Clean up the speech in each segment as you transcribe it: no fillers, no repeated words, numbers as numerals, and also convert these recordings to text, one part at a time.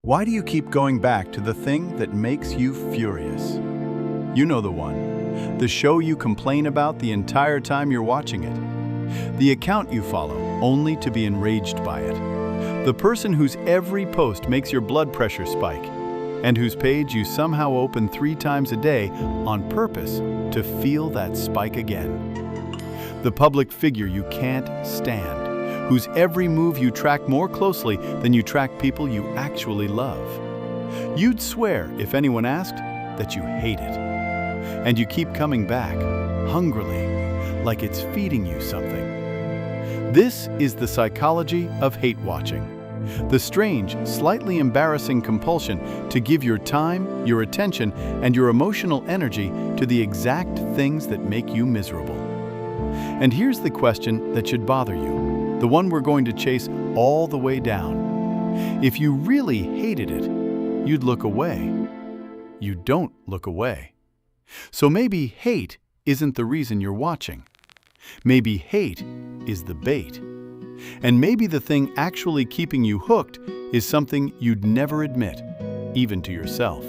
Why do you keep going back to the thing that makes you furious? You know the one. The show you complain about the entire time you're watching it. The account you follow only to be enraged by it. The person whose every post makes your blood pressure spike, and whose page you somehow open 3 times a day on purpose to feel that spike again. The public figure you can't stand, whose every move you track more closely than you track people you actually love. You'd swear, if anyone asked, that you hate it. And you keep coming back, hungrily, like it's feeding you something. This is the psychology of hate watching. The strange, slightly embarrassing compulsion to give your time, your attention, and your emotional energy to the exact things that make you miserable. And here's the question that should bother you, the one we're going to chase all the way down. If you really hated it, you'd look away. You don't look away. So maybe hate isn't the reason you're watching. Maybe hate is the bait. And maybe the thing actually keeping you hooked is something you'd never admit, even to yourself.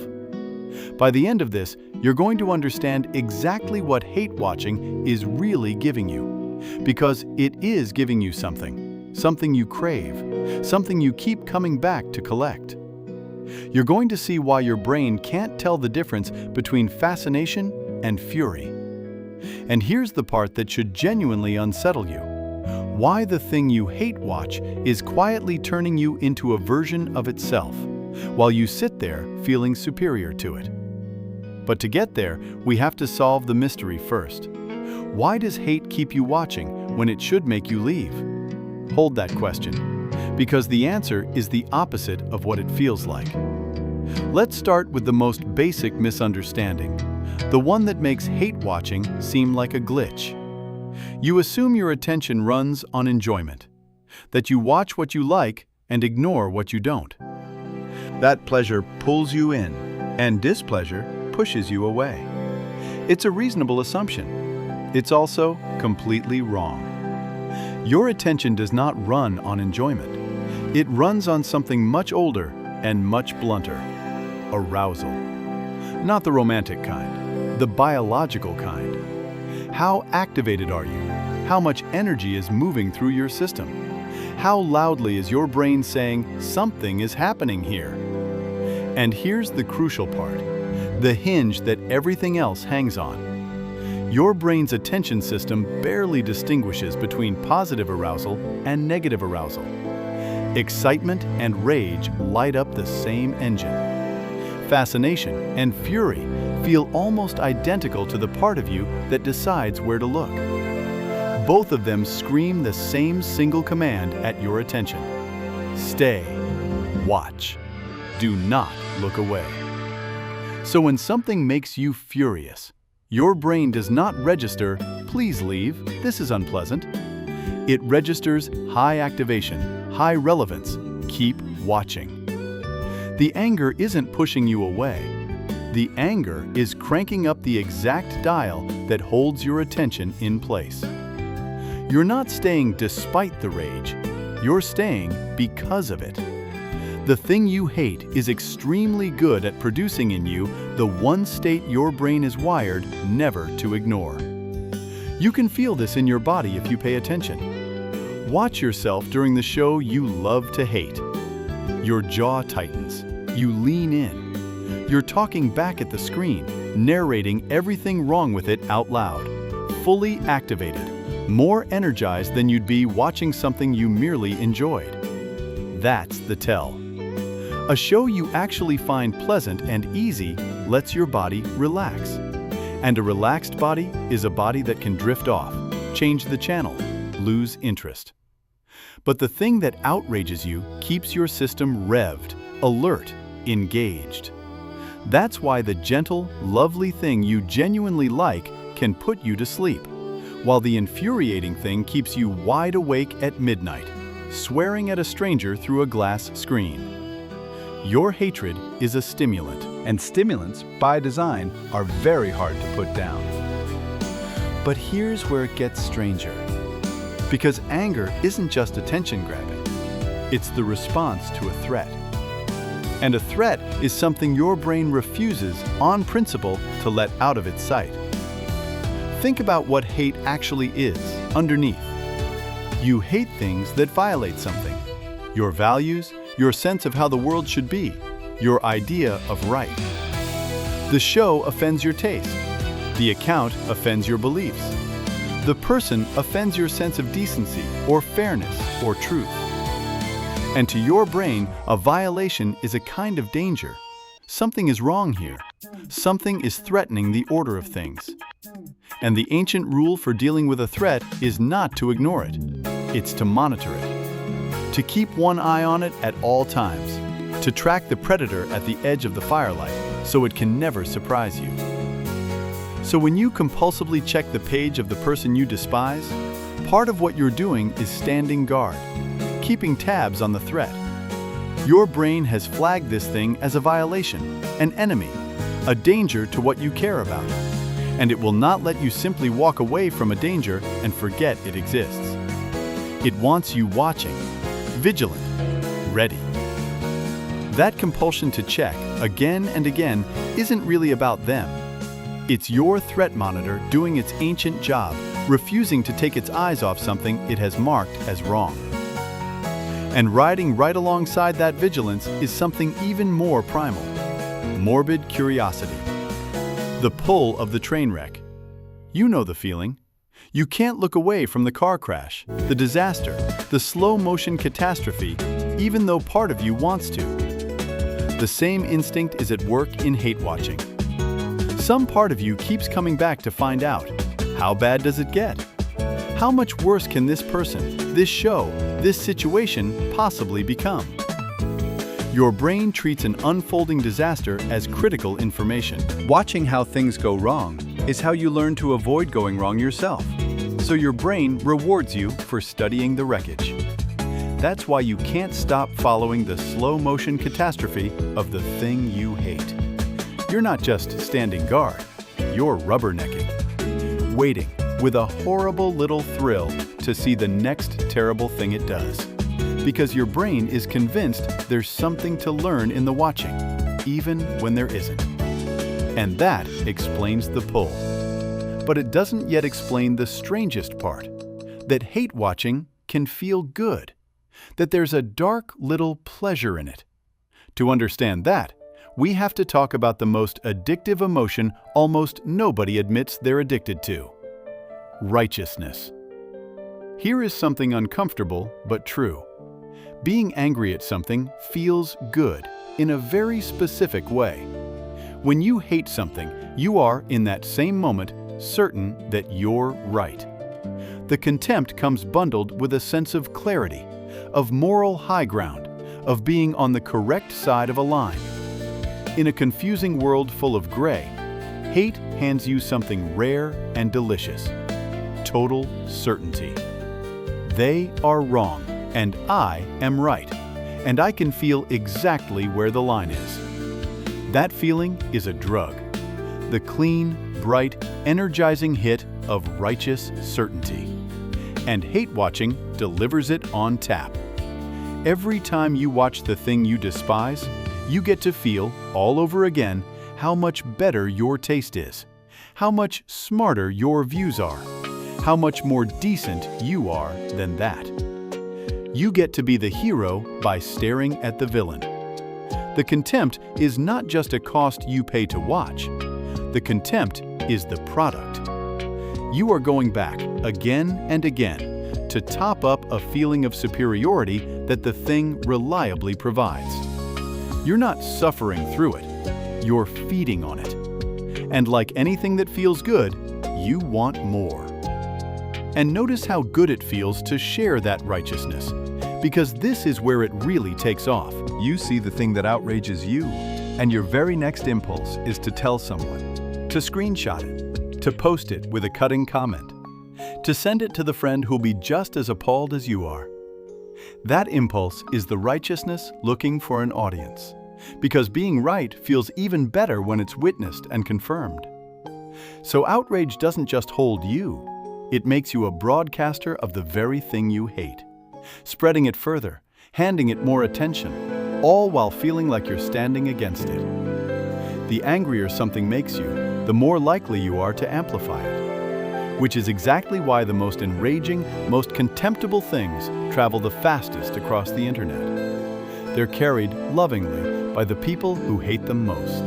By the end of this, you're going to understand exactly what hate watching is really giving you. Because it is giving you something you crave, something you keep coming back to collect. You're going to see why your brain can't tell the difference between fascination and fury. And here's the part that should genuinely unsettle you. Why the thing you hate watch is quietly turning you into a version of itself, while you sit there feeling superior to it. But to get there, we have to solve the mystery first. Why does hate keep you watching when it should make you leave? Hold that question, because the answer is the opposite of what it feels like. Let's start with the most basic misunderstanding, the one that makes hate watching seem like a glitch. You assume your attention runs on enjoyment, that you watch what you like and ignore what you don't. That pleasure pulls you in, and displeasure pushes you away. It's a reasonable assumption. It's also completely wrong. Your attention does not run on enjoyment. It runs on something much older and much blunter: arousal. Not the romantic kind, the biological kind. How activated are you? How much energy is moving through your system? How loudly is your brain saying, "Something is happening here"? And here's the crucial part, the hinge that everything else hangs on. Your brain's attention system barely distinguishes between positive arousal and negative arousal. Excitement and rage light up the same engine. Fascination and fury feel almost identical to the part of you that decides where to look. Both of them scream the same single command at your attention: stay, watch, do not look away. So when something makes you furious, your brain does not register, "Please leave, this is unpleasant." It registers high activation, high relevance, keep watching. The anger isn't pushing you away. The anger is cranking up the exact dial that holds your attention in place. You're not staying despite the rage, you're staying because of it. The thing you hate is extremely good at producing in you the one state your brain is wired never to ignore. You can feel this in your body if you pay attention. Watch yourself during the show you love to hate. Your jaw tightens. You lean in. You're talking back at the screen, narrating everything wrong with it out loud, fully activated, more energized than you'd be watching something you merely enjoyed. That's the tell. A show you actually find pleasant and easy lets your body relax. And a relaxed body is a body that can drift off, change the channel, lose interest. But the thing that outrages you keeps your system revved, alert, engaged. That's why the gentle, lovely thing you genuinely like can put you to sleep, while the infuriating thing keeps you wide awake at midnight, swearing at a stranger through a glass screen. Your hatred is a stimulant, and stimulants, by design, are very hard to put down. But here's where it gets stranger. Because anger isn't just attention grabbing, it's the response to a threat. And a threat is something your brain refuses, on principle, to let out of its sight. Think about what hate actually is, underneath. You hate things that violate something. Your values, your sense of how the world should be, your idea of right. The show offends your taste. The account offends your beliefs. The person offends your sense of decency or fairness or truth. And to your brain, a violation is a kind of danger. Something is wrong here. Something is threatening the order of things. And the ancient rule for dealing with a threat is not to ignore it. It's to monitor it. To keep one eye on it at all times. To track the predator at the edge of the firelight so it can never surprise you. So when you compulsively check the page of the person you despise, part of what you're doing is standing guard, keeping tabs on the threat. Your brain has flagged this thing as a violation, an enemy, a danger to what you care about. And it will not let you simply walk away from a danger and forget it exists. It wants you watching, vigilant, ready. That compulsion to check again and again isn't really about them. It's your threat monitor doing its ancient job, refusing to take its eyes off something it has marked as wrong. And riding right alongside that vigilance is something even more primal: morbid curiosity. The pull of the train wreck. You know the feeling. You can't look away from the car crash, the disaster, the slow-motion catastrophe, even though part of you wants to. The same instinct is at work in hate watching. Some part of you keeps coming back to find out, how bad does it get? How much worse can this person, this show, this situation possibly become? Your brain treats an unfolding disaster as critical information. Watching how things go wrong is how you learn to avoid going wrong yourself. So your brain rewards you for studying the wreckage. That's why you can't stop following the slow-motion catastrophe of the thing you hate. You're not just standing guard, you're rubbernecking, waiting with a horrible little thrill to see the next terrible thing it does. Because your brain is convinced there's something to learn in the watching, even when there isn't. And that explains the pull. But it doesn't yet explain the strangest part, that hate watching can feel good, that there's a dark little pleasure in it. To understand that, we have to talk about the most addictive emotion almost nobody admits they're addicted to: righteousness. Here is something uncomfortable but true. Being angry at something feels good in a very specific way. When you hate something, you are, in that same moment, certain that you're right. The contempt comes bundled with a sense of clarity, of moral high ground, of being on the correct side of a line. In a confusing world full of gray, hate hands you something rare and delicious: total certainty. They are wrong, and I am right, and I can feel exactly where the line is. That feeling is a drug, the clean, bright, energizing hit of righteous certainty. And hate watching delivers it on tap. Every time you watch the thing you despise, you get to feel, all over again, how much better your taste is, how much smarter your views are, how much more decent you are than that. You get to be the hero by staring at the villain. The contempt is not just a cost you pay to watch. The contempt is the product. You are going back again and again to top up a feeling of superiority that the thing reliably provides. You're not suffering through it, you're feeding on it. And like anything that feels good, you want more. And notice how good it feels to share that righteousness, because this is where it really takes off. You see the thing that outrages you, and your very next impulse is to tell someone, to screenshot it, to post it with a cutting comment, to send it to the friend who'll be just as appalled as you are. That impulse is the righteousness looking for an audience, because being right feels even better when it's witnessed and confirmed. So outrage doesn't just hold you, it makes you a broadcaster of the very thing you hate, spreading it further, handing it more attention, all while feeling like you're standing against it. The angrier something makes you, the more likely you are to amplify it, which is exactly why the most enraging, most contemptible things travel the fastest across the internet. They're carried lovingly by the people who hate them most.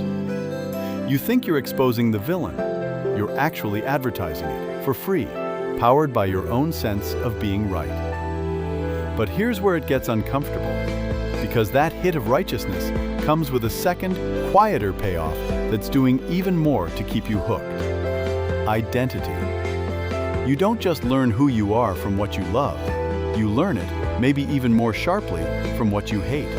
You think you're exposing the villain. You're actually advertising it for free, powered by your own sense of being right. But here's where it gets uncomfortable, because that hit of righteousness comes with a second, quieter payoff that's doing even more to keep you hooked. Identity. You don't just learn who you are from what you love. You learn it, maybe even more sharply, from what you hate.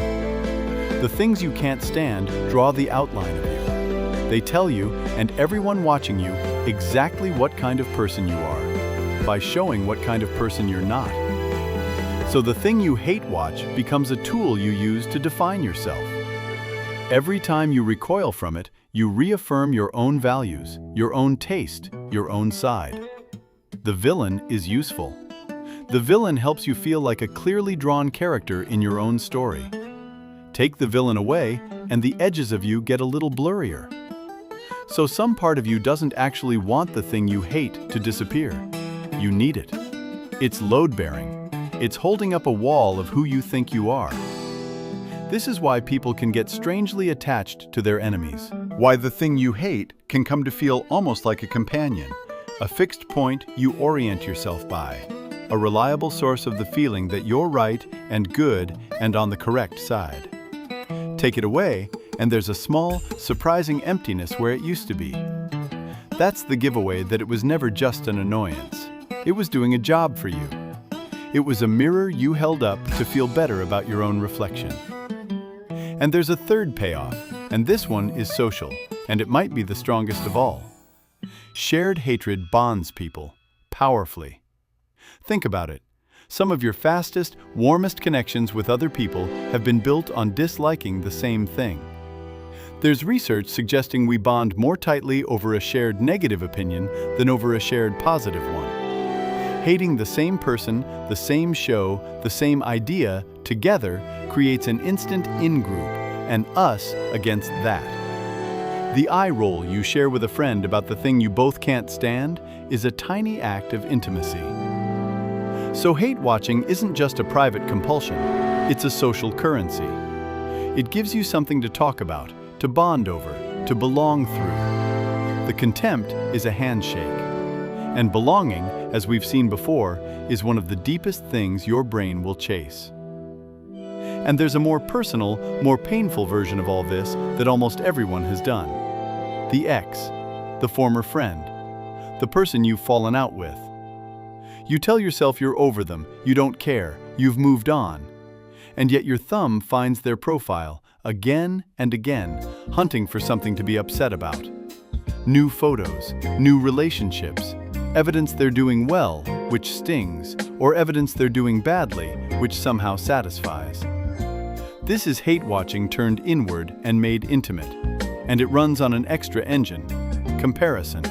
The things you can't stand draw the outline of you. They tell you, and everyone watching you, exactly what kind of person you are, by showing what kind of person you're not. So the thing you hate watch becomes a tool you use to define yourself. Every time you recoil from it, you reaffirm your own values, your own taste, your own side. The villain is useful. The villain helps you feel like a clearly drawn character in your own story. Take the villain away, and the edges of you get a little blurrier. So some part of you doesn't actually want the thing you hate to disappear. You need it. It's load-bearing. It's holding up a wall of who you think you are. This is why people can get strangely attached to their enemies. Why the thing you hate can come to feel almost like a companion, a fixed point you orient yourself by, a reliable source of the feeling that you're right and good and on the correct side. Take it away, and there's a small, surprising emptiness where it used to be. That's the giveaway that it was never just an annoyance. It was doing a job for you. It was a mirror you held up to feel better about your own reflection. And there's a third payoff, and this one is social, and it might be the strongest of all. Shared hatred bonds people, powerfully. Think about it. Some of your fastest, warmest connections with other people have been built on disliking the same thing. There's research suggesting we bond more tightly over a shared negative opinion than over a shared positive one. Hating the same person, the same show, the same idea, together creates an instant in-group, and us against that. The eye roll you share with a friend about the thing you both can't stand is a tiny act of intimacy. So hate-watching isn't just a private compulsion, it's a social currency. It gives you something to talk about, to bond over, to belong through. The contempt is a handshake. And belonging, as we've seen before, is one of the deepest things your brain will chase. And there's a more personal, more painful version of all this that almost everyone has done. The ex, the former friend, the person you've fallen out with. You tell yourself you're over them, you don't care, you've moved on. And yet your thumb finds their profile again and again, hunting for something to be upset about. New photos, new relationships, evidence they're doing well, which stings, or evidence they're doing badly, which somehow satisfies. This is hate-watching turned inward and made intimate, and it runs on an extra engine, comparison.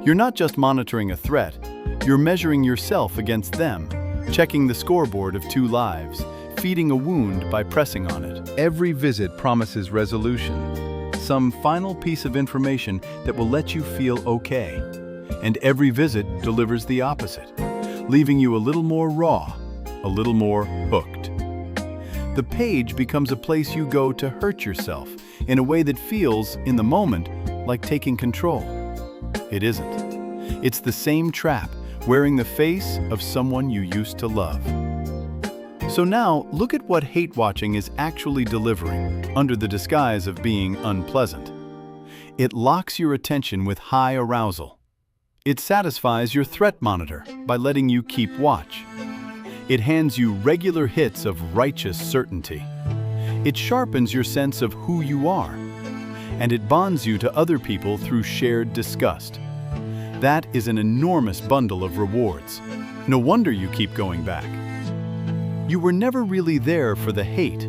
You're not just monitoring a threat, you're measuring yourself against them, checking the scoreboard of two lives, feeding a wound by pressing on it. Every visit promises resolution, some final piece of information that will let you feel okay. And every visit delivers the opposite, leaving you a little more raw, a little more hooked. The page becomes a place you go to hurt yourself in a way that feels, in the moment, like taking control. It isn't. It's the same trap, wearing the face of someone you used to love. So now, look at what hate-watching is actually delivering, under the disguise of being unpleasant. It locks your attention with high arousal. It satisfies your threat monitor by letting you keep watch. It hands you regular hits of righteous certainty. It sharpens your sense of who you are. And it bonds you to other people through shared disgust. That is an enormous bundle of rewards. No wonder you keep going back. You were never really there for the hate.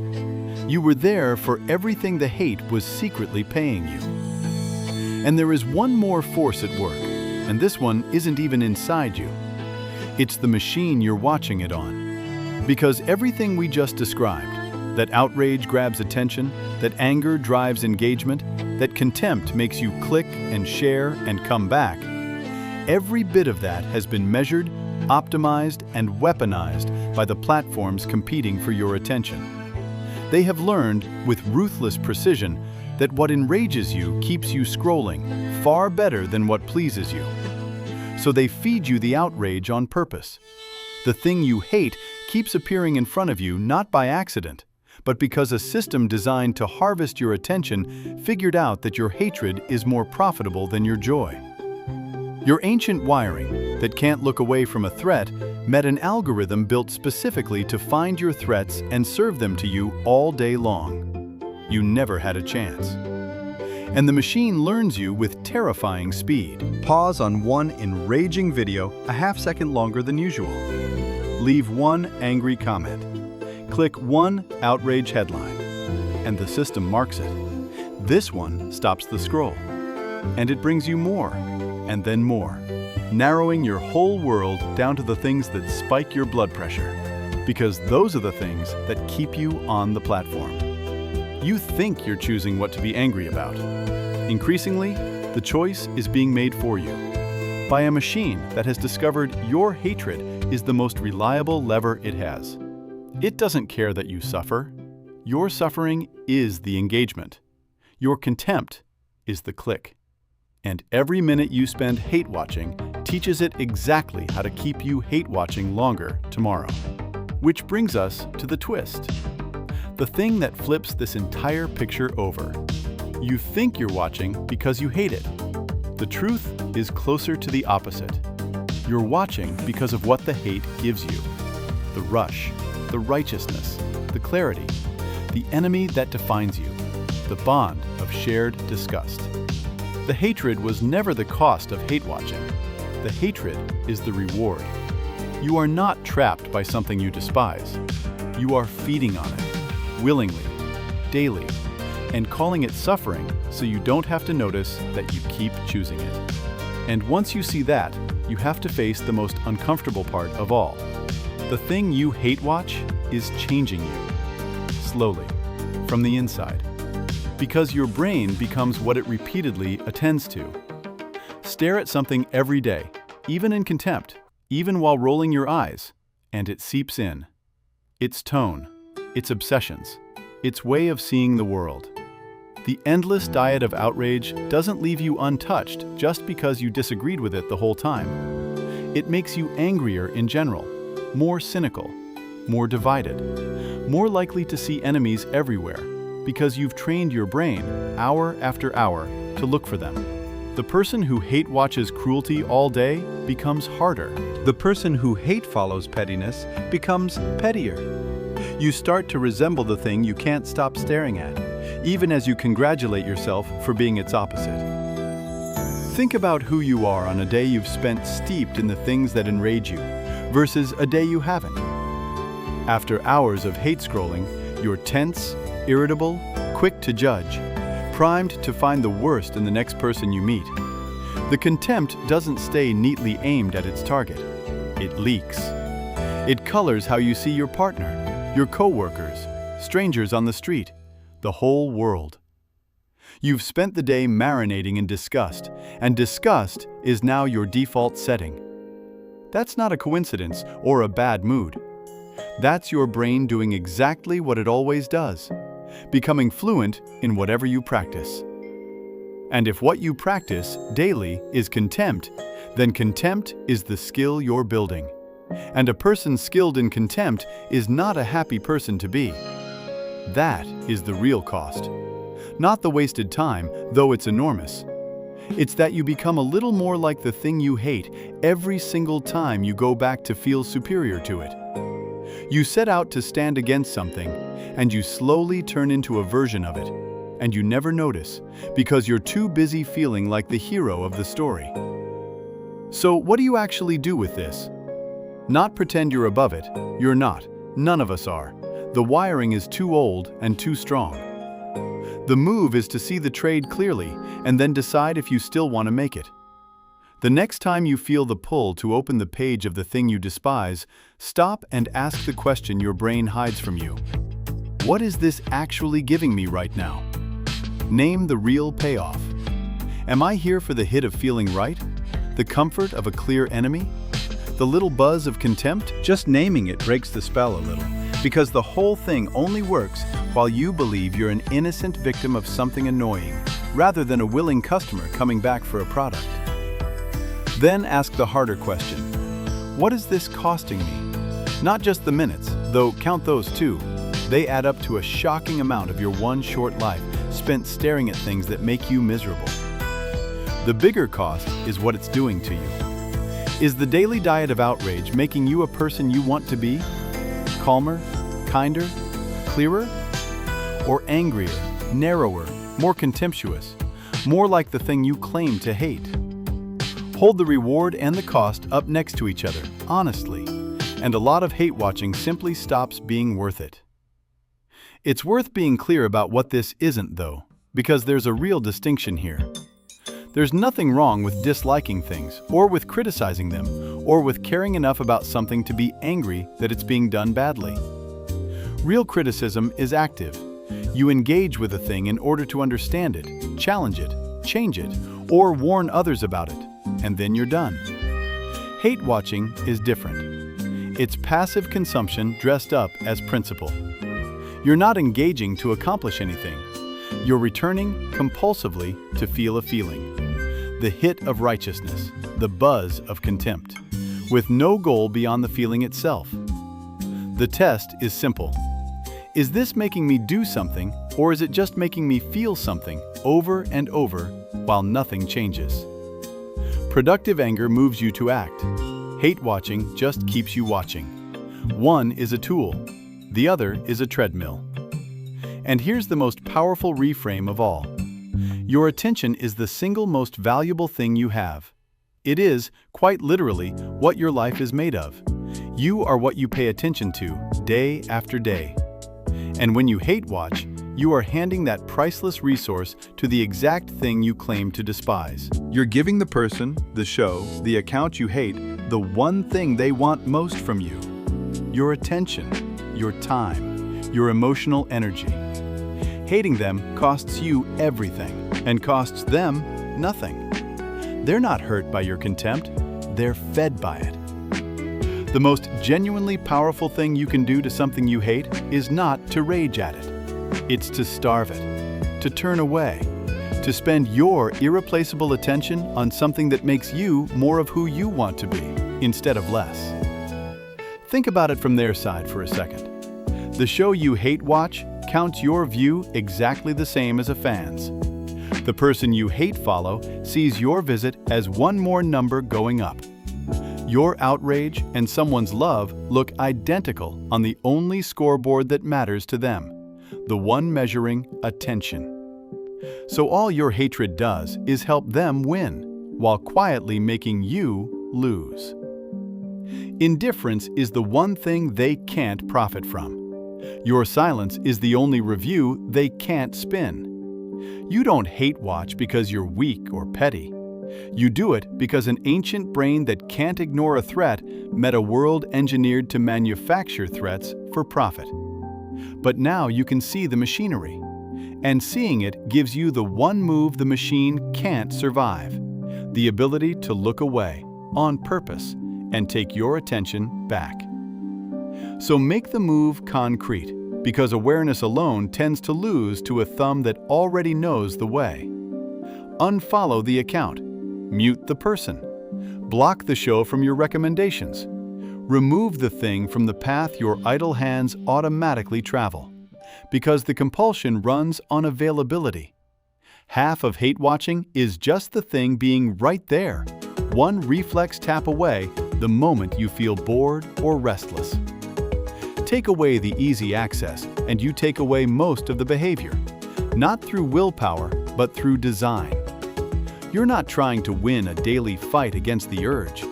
You were there for everything the hate was secretly paying you. And there is one more force at work. And this one isn't even inside you. It's the machine you're watching it on. Because everything we just described, that outrage grabs attention, that anger drives engagement, that contempt makes you click and share and come back. Every bit of that has been measured, optimized, and weaponized by the platforms competing for your attention. They have learned, with ruthless precision, that what enrages you keeps you scrolling far better than what pleases you. So they feed you the outrage on purpose. The thing you hate keeps appearing in front of you not by accident, but because a system designed to harvest your attention figured out that your hatred is more profitable than your joy. Your ancient wiring, that can't look away from a threat, met an algorithm built specifically to find your threats and serve them to you all day long. You never had a chance. And the machine learns you with terrifying speed. Pause on one enraging video a half-second longer than usual. Leave one angry comment. Click one outrage headline, and the system marks it. This one stops the scroll, and it brings you more, and then more, narrowing your whole world down to the things that spike your blood pressure, because those are the things that keep you on the platform. You think you're choosing what to be angry about. Increasingly, the choice is being made for you by a machine that has discovered your hatred is the most reliable lever it has. It doesn't care that you suffer. Your suffering is the engagement. Your contempt is the click. And every minute you spend hate-watching teaches it exactly how to keep you hate-watching longer tomorrow. Which brings us to the twist. The thing that flips this entire picture over. You think you're watching because you hate it. The truth is closer to the opposite. You're watching because of what the hate gives you. The rush, the righteousness, the clarity, the enemy that defines you, the bond of shared disgust. The hatred was never the cost of hate-watching. The hatred is the reward. You are not trapped by something you despise. You are feeding on it, willingly, daily, and calling it suffering so you don't have to notice that you keep choosing it. And once you see that, you have to face the most uncomfortable part of all. The thing you hate-watch is changing you, slowly, from the inside. Because your brain becomes what it repeatedly attends to. Stare at something every day, even in contempt, even while rolling your eyes, and it seeps in. Its tone, its obsessions, its way of seeing the world. The endless diet of outrage doesn't leave you untouched just because you disagreed with it the whole time. It makes you angrier in general, more cynical, more divided, more likely to see enemies everywhere, because you've trained your brain, hour after hour, to look for them. The person who hate-watches cruelty all day becomes harder. The person who hate-follows pettiness becomes pettier. You start to resemble the thing you can't stop staring at, even as you congratulate yourself for being its opposite. Think about who you are on a day you've spent steeped in the things that enrage you, versus a day you haven't. After hours of hate scrolling, you're tense, irritable, quick to judge, primed to find the worst in the next person you meet. The contempt doesn't stay neatly aimed at its target. It leaks. It colors how you see your partner, your coworkers, strangers on the street, the whole world. You've spent the day marinating in disgust, and disgust is now your default setting. That's not a coincidence or a bad mood. That's your brain doing exactly what it always does, becoming fluent in whatever you practice. And if what you practice daily is contempt, then contempt is the skill you're building. And a person skilled in contempt is not a happy person to be. That is the real cost. Not the wasted time, though it's enormous. It's that you become a little more like the thing you hate every single time you go back to feel superior to it. You set out to stand against something, and you slowly turn into a version of it, and you never notice because you're too busy feeling like the hero of the story. So what do you actually do with this? Not pretend you're above it. You're not. None of us are. The wiring is too old and too strong. The move is to see the trade clearly and then decide if you still want to make it. The next time you feel the pull to open the page of the thing you despise, stop and ask the question your brain hides from you. What is this actually giving me right now? Name the real payoff. Am I here for the hit of feeling right? The comfort of a clear enemy? The little buzz of contempt? Just naming it breaks the spell a little, because the whole thing only works while you believe you're an innocent victim of something annoying, rather than a willing customer coming back for a product. Then ask the harder question. What is this costing me? Not just the minutes, though count those too. They add up to a shocking amount of your one short life spent staring at things that make you miserable. The bigger cost is what it's doing to you. Is the daily diet of outrage making you a person you want to be? Calmer, kinder, clearer? Or angrier, narrower, more contemptuous, more like the thing you claim to hate? Hold the reward and the cost up next to each other, honestly, and a lot of hate watching simply stops being worth it. It's worth being clear about what this isn't, though, because there's a real distinction here. There's nothing wrong with disliking things, or with criticizing them, or with caring enough about something to be angry that it's being done badly. Real criticism is active. You engage with a thing in order to understand it, challenge it, change it, or warn others about it, and then you're done. Hate watching is different. It's passive consumption dressed up as principle. You're not engaging to accomplish anything. You're returning compulsively to feel a feeling. The hit of righteousness, the buzz of contempt, with no goal beyond the feeling itself. The test is simple. Is this making me do something, or is it just making me feel something over and over while nothing changes? Productive anger moves you to act. Hate watching just keeps you watching. One is a tool, the other is a treadmill. And here's the most powerful reframe of all. Your attention is the single most valuable thing you have. It is, quite literally, what your life is made of. You are what you pay attention to, day after day. And when you hate watch, you are handing that priceless resource to the exact thing you claim to despise. You're giving the person, the show, the account you hate, the one thing they want most from you. Your attention, your time, your emotional energy. Hating them costs you everything, and costs them nothing. They're not hurt by your contempt, they're fed by it. The most genuinely powerful thing you can do to something you hate is not to rage at it. It's to starve it, to turn away, to spend your irreplaceable attention on something that makes you more of who you want to be, instead of less. Think about it from their side for a second. The show you hate watch counts your view exactly the same as a fan's. The person you hate follow sees your visit as one more number going up. Your outrage and someone's love look identical on the only scoreboard that matters to them, the one measuring attention. So all your hatred does is help them win, while quietly making you lose. Indifference is the one thing they can't profit from. Your silence is the only review they can't spin. You don't hate watch because you're weak or petty. You do it because an ancient brain that can't ignore a threat met a world engineered to manufacture threats for profit. But now you can see the machinery, and seeing it gives you the one move the machine can't survive: the ability to look away, on purpose, and take your attention back. So make the move concrete, because awareness alone tends to lose to a thumb that already knows the way. Unfollow the account, mute the person, block the show from your recommendations, remove the thing from the path your idle hands automatically travel, because the compulsion runs on availability. Half of hate watching is just the thing being right there, one reflex tap away the moment you feel bored or restless. Take away the easy access, and you take away most of the behavior, not through willpower, but through design. You're not trying to win a daily fight against the urge.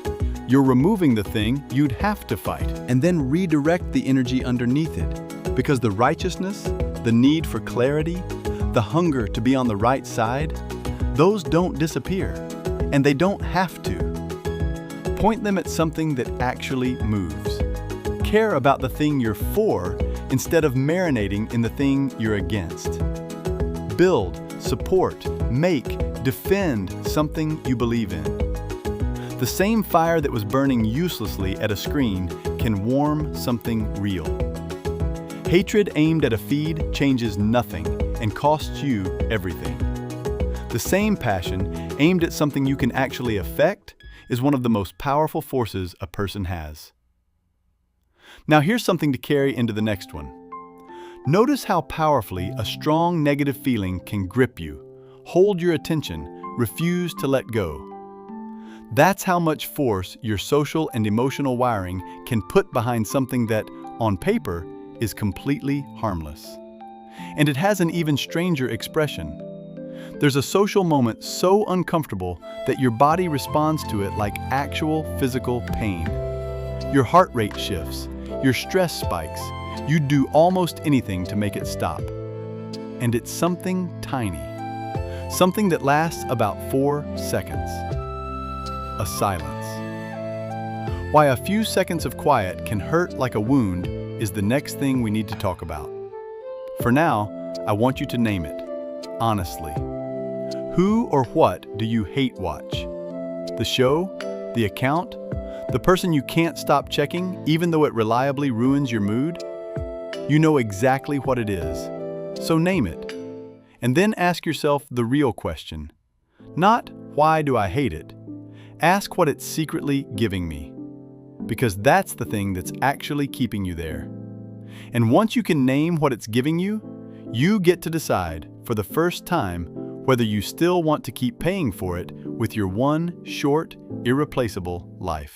You're removing the thing you'd have to fight, and then redirect the energy underneath it, because the righteousness, the need for clarity, the hunger to be on the right side, those don't disappear, and they don't have to. Point them at something that actually moves. Care about the thing you're for, instead of marinating in the thing you're against. Build, support, make, defend something you believe in. The same fire that was burning uselessly at a screen can warm something real. Hatred aimed at a feed changes nothing and costs you everything. The same passion aimed at something you can actually affect is one of the most powerful forces a person has. Now here's something to carry into the next one. Notice how powerfully a strong negative feeling can grip you, hold your attention, refuse to let go. That's how much force your social and emotional wiring can put behind something that, on paper, is completely harmless. And it has an even stranger expression. There's a social moment so uncomfortable that your body responds to it like actual physical pain. Your heart rate shifts, your stress spikes, you'd do almost anything to make it stop. And it's something tiny, something that lasts about 4 seconds. A silence. Why a few seconds of quiet can hurt like a wound is the next thing we need to talk about. For now, I want you to name it, honestly. Who or what do you hate watch? The show? The account? The person you can't stop checking even though it reliably ruins your mood? You know exactly what it is, so name it. And then ask yourself the real question. Not, why do I hate it? Ask what it's secretly giving me. Because that's the thing that's actually keeping you there. And once you can name what it's giving you, you get to decide, for the first time, whether you still want to keep paying for it with your one short, irreplaceable life.